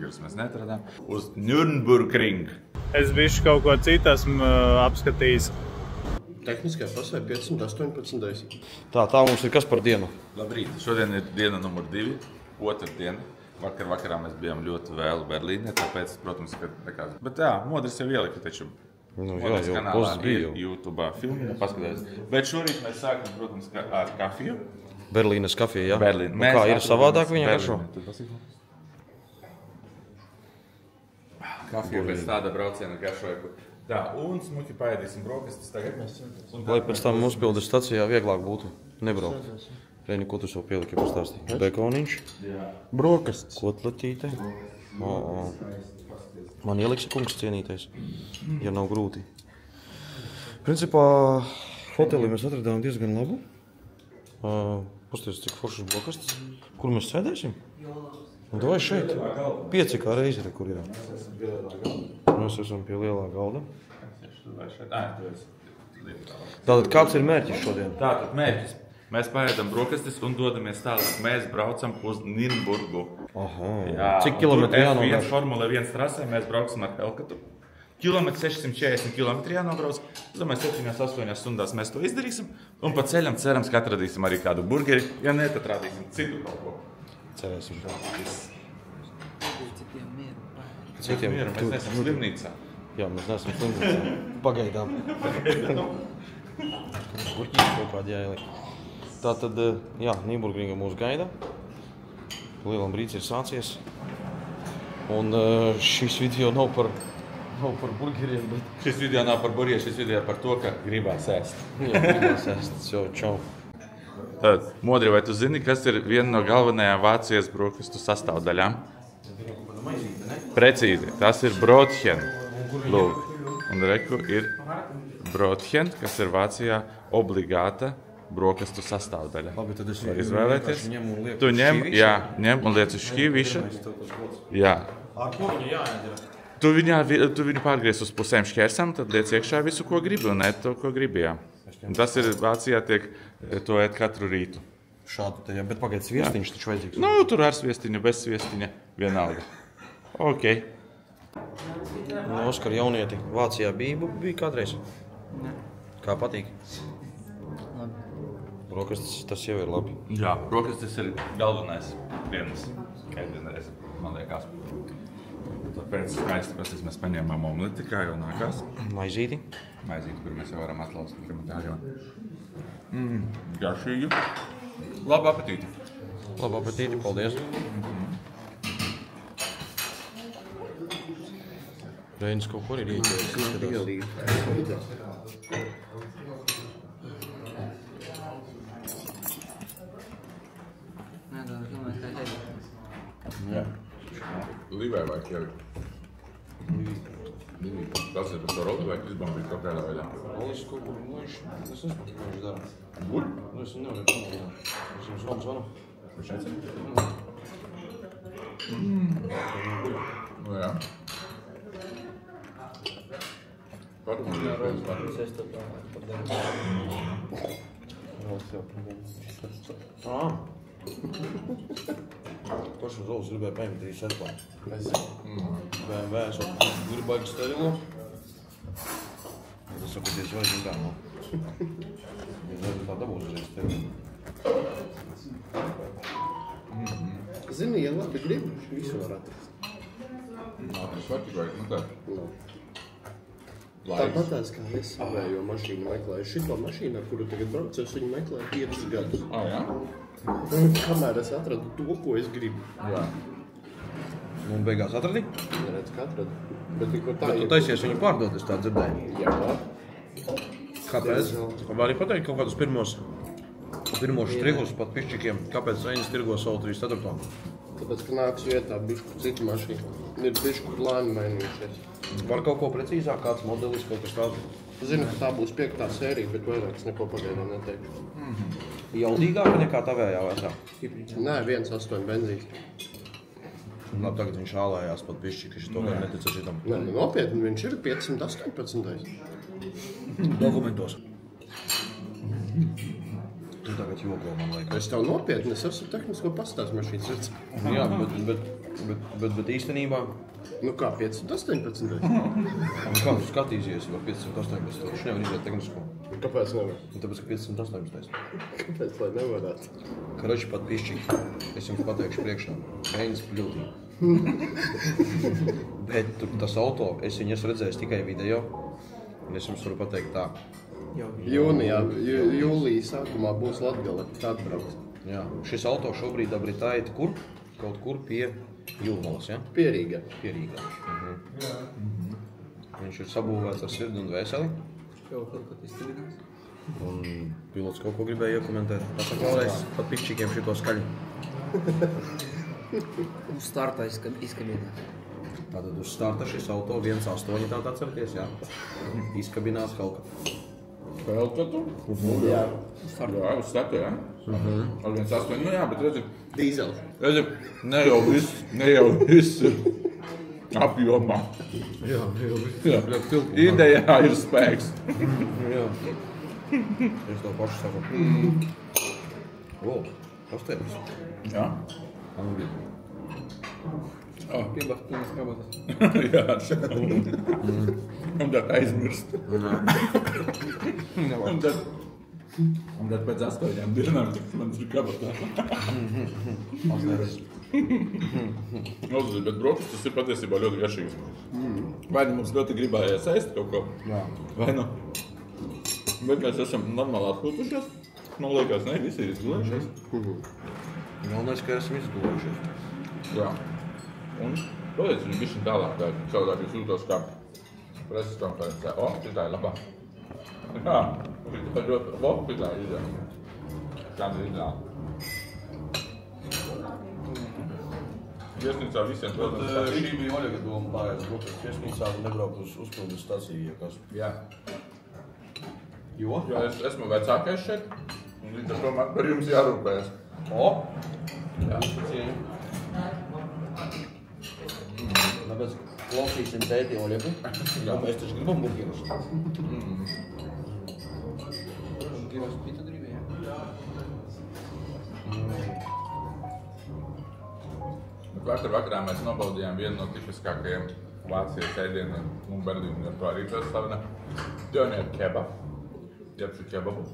burgerus mēs netradām. Uz Nürnbergring. Es bišķi kaut ko citu esmu apskatījis. Tehniskajā pasē 518. Tā mums ir kas par dienu? Labrīt, šodien ir diena numur 2, otrdiena. Vakarā mēs bijām ļoti vēlu Berlīnē, tāpēc, protams, ka nekāds. Bet jā, Modris jau ielika, taču Modris kanālā ir YouTube filmu, paskatās. Bet šorīt mēs sākam, protams, ar kafiju. Berlīnes kafija, jā? Berlīne. Kā ir savādāk viņa garšo? Kafiju pēc tāda brauciena garšoja. Tā, un smuki paēdīsim brokastis tagad. Lai pēc tam uzpildes stacijā vieglāk būtu nebraukt. Reini, ko tu sev pieliki pastāstīji? Bekoniņš, Brokastis. kotletīte. Man ieliksi kungs cienītais, ja nav grūti. Principā hotelī mēs atradām diezgan labu. Pasties, cik foršas brokastis. Kur mēs sēdēsim? Un vai šeit? 5 kā reizi, kur ir. Mēs esam pie lielā galda. Tātad kāds ir mērķis šodien? Tātad mērķis. Mēs paēdam brokastis un dodamies tālāk. Mēs braucam uz Nürnbergu. Aha. Cik kilometri jānobrauc? Formula 1 trasē mēs brauksim ar Helkatu. 640 km jānobrauc. Es domāju, 7-8 stundās mēs to izdarīsim. Un pa ceļam cerams, ka atradīsim arī kādu burgeri. Ja ne, tad rādīsim citu kaut ko. Cerēsim. Citiem mieru, mēs neesam slimnīcā. Jā, mēs neesam slimnīcā. Pagaidām. Burķīs kaut kādi jāieliek. Tātad, jā, Nürburgringa mūs gaida. Lielam brīdis ir sācies. Un šis video nav par burgeriem, bet... Šis video nav par burgeriem, šis video par to, ka gribās ēst. Jā, gribās ēst. Čau. Tad, Modri, vai tu zini, kas ir viena no galvenajām Vācijas brokastu sastāvdaļām? Precīzi, tas ir Brotchen. Lūk, un reku ir Brotchen, kas ir Vācijā obligāta brokastu sastāvdaļa. Labi, tad es var izvēlēties. Ņem un lieku tu ņem, šķīvišu. jā, ņem un liec uz šķīviša. Jā. Ar ko viņu jāēdira? Tu viņu pārgriez uz pusēm šķērsam, tad liec iekšā visu, ko gribi, un ēd to, ko gribi, jā. Un tas ir Vācijā tiek to ēd katru rītu. Šādu te, jā, bet pagaid sviestiņš taču vajadzīgs. Nu, tur ar sviestiņu, bez sviestiņa, vienalga. Ok. Oskar jaunieti, Vācijā bija kādreiz? Ne. Kā patīk? Labi. Brokastis, tas jau ir labi. Jā, brokastis ir galvenais dienas ēdienreiz, man liekas. Tāpēc skaisti pasīs mēs paņēmām omleti, kā jau nākās. Maizīti. Maizīti, kur mēs jau varam atlaust. Garšīgi. Labu apetīti. Labu apetīti, paldies. Reinis kaut kur ir ieķēries. Līvai vai ķeri? Tas ir par to roli vai izbambīt kaut kādā veidā? Olis kaut kur muļš, es nezinu, ko viņš dara. Guļ? Es nevaru pamanīt. Es jums labi zvanu. Viņš šeit? Nu jā. Pašu zolis gribēja paņemt 3 atklāt. BMW esot ir baigi sterilo. Tas sakoties vai zin kā nav. Ja tā dabūs uzreiz sterilo. Zini, ja labi grib, visu var atrast. Tas var tik vajag, nu tā. Tāpatās kā es savējo mašīnu meklēju. Šito mašīnu, ar kuru tagad braucu, es viņu meklēju 5 gadus. Jā? Kamēr es atradu to, ko es gribu. Jā. Un beigās atradi? Neredz, ka atradu. Bet tikko tā Bet tu taisies viņu pārdot, es tā dzirdēju. Jā. Kāpēc? Vari pateikt kaut kādus pirmos štrihus pat pišķikiem, kāpēc Reinis tirgo savu 3/4? Tāpēc, ka nāks vietā bišku citu mašīnu. Ir bišku lēni mainījušies. Var kaut ko precīzāk, kāds modelis, kaut kas tāds? Zinu, ka tā būs 5. sērija, bet vairāk es neko pagaidām neteikšu. Jaudīgāka nekā tavējā vecā? Nē, 1.8 benzīns. Labi, tagad viņš ālējās pat pišķi, ka šito gan netica šitam. Nē, nopietni, viņš ir 518. Dokumentos. Tu tagad joko, man liekas. Es tev nopietni, es esmu tehnisko pastāstu mašīnas redz. Jā, bet īstenībā... Nu kā, 518? Un kā tu skatīsies par 518? Viņš nevar iziet tehnisko. Kāpēc nevar? Tāpēc, ka 518. Kāpēc, lai nevarētu? Karoči pat pišķīgi. Es jums pateikšu priekšā. Reinas pļūtī. Bet tas auto, es viņu esmu redzējis tikai video. Un es jums varu pateikt tā. Jūnijā, jūlija sākumā būs Latgale, tā atbrauks. Jā, šis auto šobrīd abritājiet kur? Kaut kur pie Jūrmalas, ja? Pierīgā. Pierīgā. Viņš ir sabūvēts ar sirdi un dvēseli. Kaut ko izskatījās. Un pilots kaut ko gribēja iekomentēt. Pasaka vēlreiz pat pikšķīkiem šito skaļu. Uz starta izkabinās. Tātad uz starta šis auto 1.8, tā atceraties, jā? Izkabinās kaut kā. Pelkatu? Jā. Jā, uz startu, jā? Ar 1.8, nu jā, bet redzi, Dīzels. ne jau viss ir apjomā. Jā, jau viss. Jā. Idejā ir spēks. Jā. Es to pašu saku. O, pastēris. Jā? Angļi. Piebakt pilnas kabatas. Jā, un tad aizmirst. Un tad pēc 8 dienām man ir kabatā. Pastēris. Bet brokastis ir patiesībā ļoti garšīgs. Vai nu mums ļoti gribējās ēst kaut ko, Jā. vai nu. Bet mēs esam normāli atpūtušies. Man liekas, ne, visi ir izgulējušies. Galvenais, ka esam izgulējušies. Jā. Un paliec viņu bišķiņ tālāk, savādāk jūs jūtos kā preses konferencē. O, šitā ir labā. Jā, šitā ir ļoti, šitā ir ideāli. Šitā ir ideāli. Viesnīcā visiem, protams, Šī bija Oļega doma pārējais grupas viesnīcā un nebraukt uz uzpildu staciju, ja kas. Jā. Jo? Jo es esmu vecākais šeit, un līdz ar to man par jums jārūpējas. O! Jā. Tāpēc klausīsim tēti Oļegu. Jā, mēs taču gribam burgerus. Gribas pita gribēja. Vakarā mēs nobaudījām vienu no tipiskākajiem Vācijas ēdieniem un Berlīnu, jo to arī tas slavina Döner kebab. Jeb šo kebabu.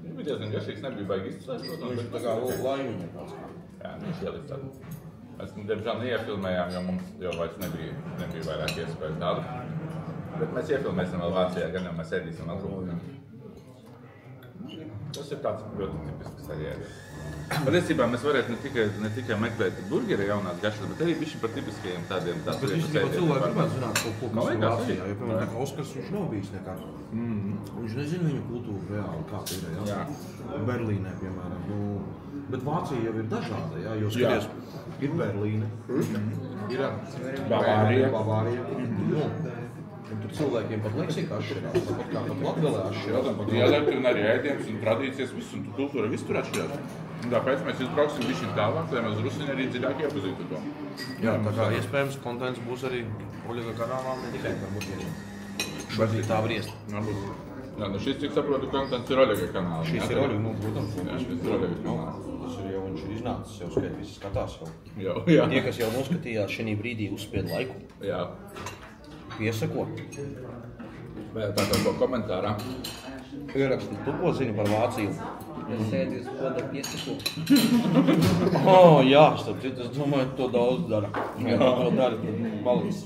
Viņš bija diezgan garšīgs, nebija baigi izcēlēs, protams. Viņš tā kā laimiņa tāds. Jā, viņš ieliks tādu. Mēs, diemžēl, neiefilmējām, jo mums jau vairs nebija vairāk iespējas tādu. Bet mēs iefilmēsim vēl Vācijā, gan jau mēs ēdīsim atkal. Tas ir tāds ļoti tipisks arī. Patiesībā mēs varētu ne tikai meklēt burgeri jaunās garšas, bet arī bišķi par tipiskajiem tādiem Bet īstenībā cilvēki gribētu zināt kaut ko, kas ir Vācijā, jo, piemēram, Jā. Oskars viņš nav bijis nekad. Viņš nezina viņu kultūru reāli, kā tā ir, Jā. Berlīnē, piemēram. Nu, bet Vācija jau ir dažāda, jā, jo skaties, ir Berlīne, ir Bavārija. Nu, un tur cilvēkiem pat leksika atšķirās, tāpat kā pat Latgalē atšķirās. Dialekti un arī ēdienas un tradīcijas, viss un kultūra, viss tur atšķirās. Un tāpēc mēs izbrauksim bišķiņ tālāk, lai mēs Rusiņu arī dziļāk iepazītu to. Jā, tā kā iespējams kontents būs arī Oļega kanālā, ne tikai par burgeriem. Šobrīd tā var iest. Varbūt. Jā, nu šis, cik saprotu, kontents ir Oļega kanāla. Šis ir Oļega, nu, protams. Jā, šis ir Oļega kanāla. Tas ir jau, viņš ir iznācis, jau skait, visi skatās jau. Jā, jā. Tie, kas jau noskatījās šī brīdī uzspied laiku, Jā. piesako. Vai tā kaut ko komentārā? Ieraksti, tu ko zini par Vāciju? Es sēdu uz poda piesako. Jā, starp citu, es domāju, to daudz dara. Ja to dara, tad paliks.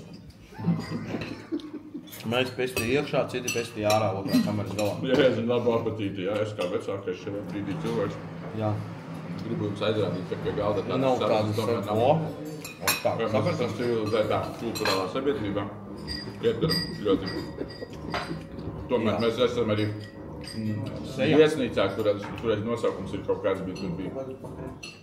Mēs pesti iekšā, citi pesti ārā, otrā kameras galā. Jā, es zinu, labu apetīti, jā, es kā vecākais šajā brīdī cilvēks. Jā. Gribu jums aizrādīt, ka pie galda tādas Nav sarunas tādas, tomēr nav. Ja mēs esam civilizētā kultūrālā sabiedrībā, ietveram ļoti. Tomēr Jā. mēs esam arī viesnīcā, kurais nosaukums ir kaut kāds bija, tur bija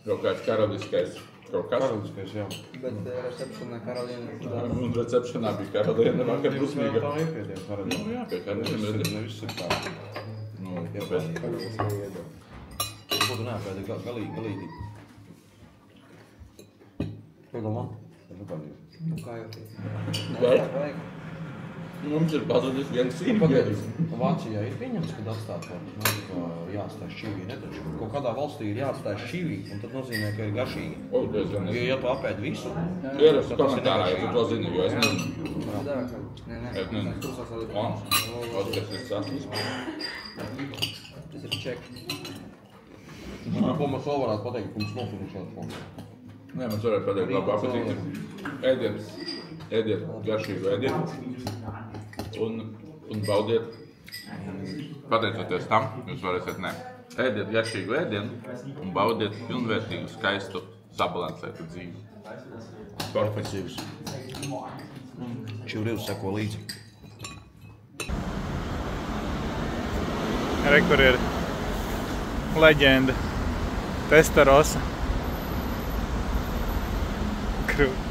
kaut kāds karaliskais kaut kas. Karaliskais, jā. Bet recepšanā Karolīna. Un recepšanā bija Karolīna vakar dusmīga. Tā ir pie tiem karaliņiem. Jā, pie Karolīna. Neviss ir tā. Nu, kāpēc? Ko tu neapēdi galīgi? Ko domā? Nu kā jau teicu. Vai? Vajag. Mums ir pazudis viens Pagaidzi, Vācijā ir pieņemts, kad atstāt var jāatstāj šķīvī, ne taču? Kaut kādā valstī ir jāatstāj šķīvī, un tad nozīmē, ka ir garšīgi. Ja tu apēd visu, ieraksti komentārā, ja tu to zini, jo es nezinu. Да, не. Es nezinu. Tas ir sasnis. Tas ir ček. ko mēs vēl varētu pateikt, ka mums nofinišēt fondu. Nē, mēs varētu pateikt, labi apatīt. Ēdiet garšīgu ēdiet un baudiet. Pateicoties tam, jūs varēsiet ēdiet garšīgu ēdienu un baudiet pilnvērtīgu, skaistu, sabalansētu dzīvi. Perfektīvs. Čurivs seko līdzi. Re, kur ir leģenda Testarossa. Krūt.